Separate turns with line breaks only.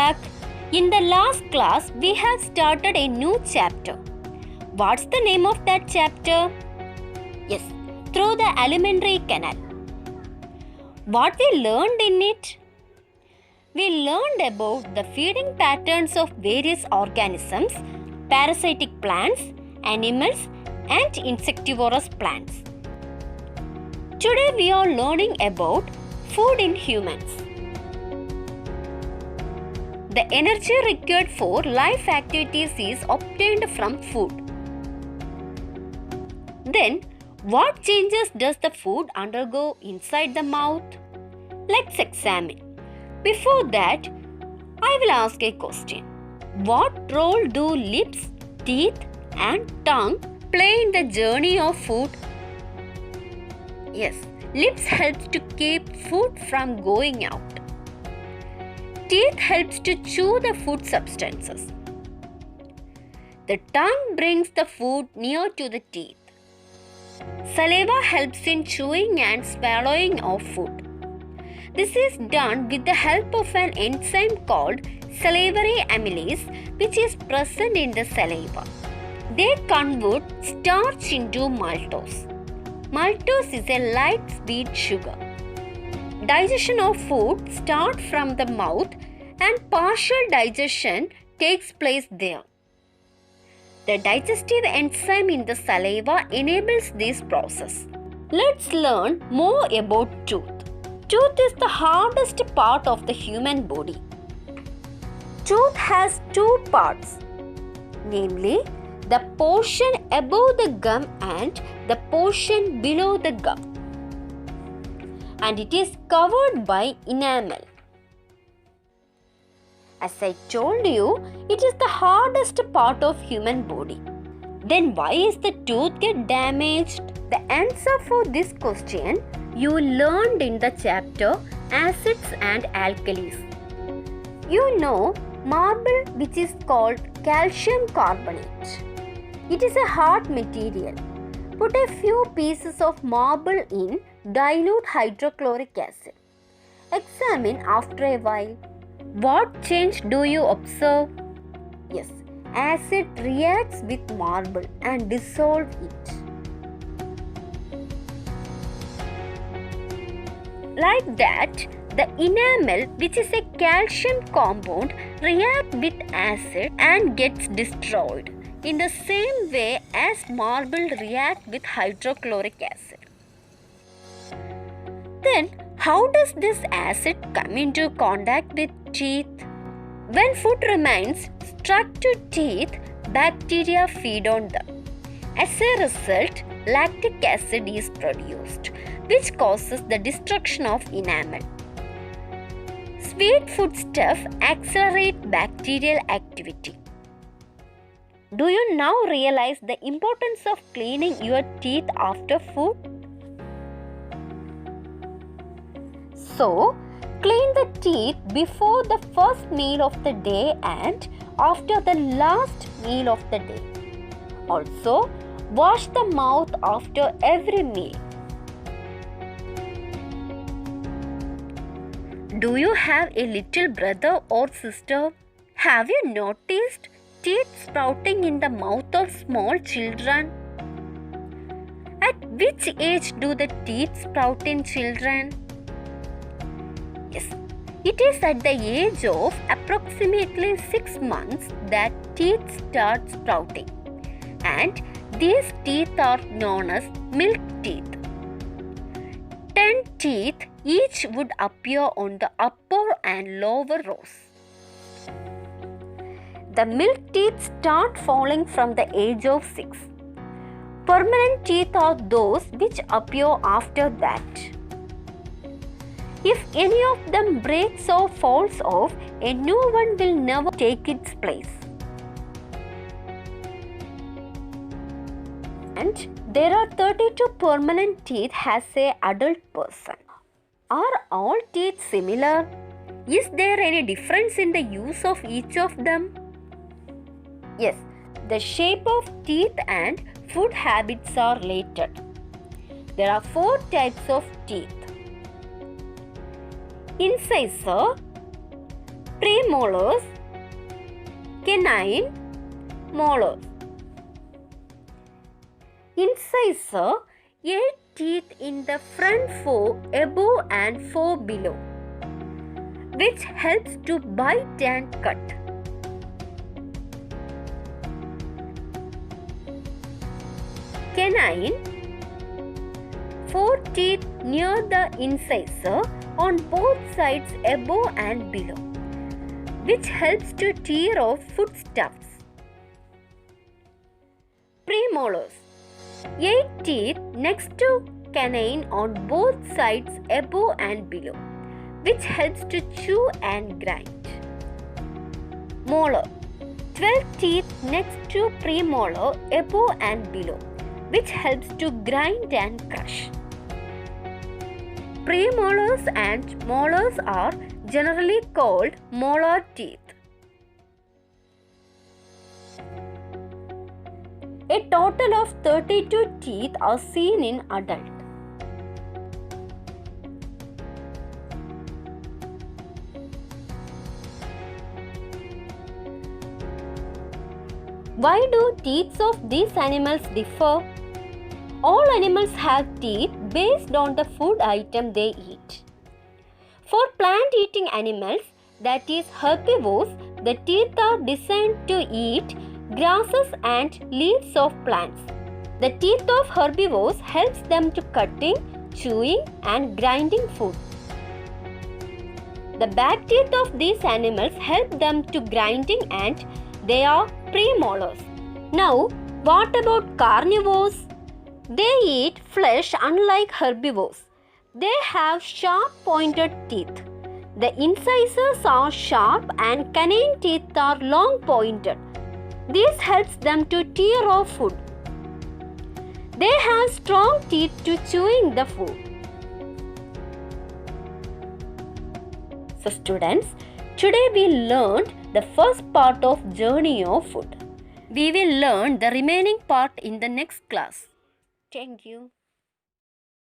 back. In the last class, we have started a new chapter. What's the name of that chapter? Yes, through the alimentary canal. What we learned in it? We learned about the feeding patterns of various organisms, parasitic plants, animals, and insectivorous plants. Today we are learning about food in humans. The energy required for life activities is obtained from food. Then, what changes does the food undergo inside the mouth? Let's examine. Before that, I will ask a question. What role do lips, teeth, and tongue play in the journey of food? Yes, lips helps to keep food from going out. Teeth helps to chew the food substances. The tongue brings the food near to the teeth. Saliva helps in chewing and swallowing of food. This is done with the help of an enzyme called salivary amylase, which is present in the saliva. They convert starch into maltose. Maltose is a light sweet sugar. Digestion of food starts from the mouth and partial digestion takes place there. The digestive enzyme in the saliva enables this process. Let's learn more about tooth. Tooth is the hardest part of the human body. Tooth has two parts, namely the portion above the gum and the portion below the gum. And it is covered by enamel. As I told you, it is the hardest part of human body. Then why is the tooth get damaged? The answer for this question you learned in the chapter Acids and Alkalis. You know marble, which is called calcium carbonate. It is a hard material. Put a few pieces of marble in dilute hydrochloric acid. Examine after a while. What change do you observe? Yes, acid reacts with marble and dissolves it. Like that, the enamel, which is a calcium compound, reacts with acid and gets destroyed in the same way as marble reacts with hydrochloric acid. Then, how does this acid come into contact with teeth? When food remains stuck to teeth, bacteria feed on them. As a result, lactic acid is produced, which causes the destruction of enamel. Sweet foodstuff accelerate bacterial activity. Do you now realize the importance of cleaning your teeth after food? So, clean the teeth before the first meal of the day and after the last meal of the day. Also, wash the mouth after every meal. Do you have a little brother or sister? Have you noticed teeth sprouting in the mouth of small children? At which age do the teeth sprout in children? Yes, it is at the age of approximately 6 months that teeth start sprouting, and these teeth are known as milk teeth. 10 teeth each would appear on the upper and lower rows. The milk teeth start falling from the age of 6. Permanent teeth are those which appear after that. If any of them breaks or falls off, a new one will never take its place. And there are 32 permanent teeth as an adult person. Are all teeth similar? Is there any difference in the use of each of them? Yes, the shape of teeth and food habits are related. There are 4 types of teeth. Incisor, premolars, canine, molars. Incisor, 8 teeth in the front 4 above and 4 below, which helps to bite and cut. Canine, 4 teeth near the incisor on both sides above and below, which helps to tear off foodstuffs. Premolars, 8 teeth next to canine on both sides above and below, which helps to chew and grind. Molar, 12 teeth next to premolar above and below, which helps to grind and crush. Premolars and molars are generally called molar teeth. A total of 32 teeth are seen in adult. Why do teeth of these animals differ? All animals have teeth based on the food item they eat. For plant-eating animals, that is herbivores, the teeth are designed to eat grasses and leaves of plants. The teeth of herbivores helps them to cutting, chewing and grinding food. The back teeth of these animals help them to grinding and they are premolars. Now, what about carnivores? They eat flesh unlike herbivores. They have sharp pointed teeth. The incisors are sharp and canine teeth are long pointed. This helps them to tear off food. They have strong teeth to chewing the food. So students, today we learned the first part of journey of food. We will learn the remaining part in the next class. Thank you.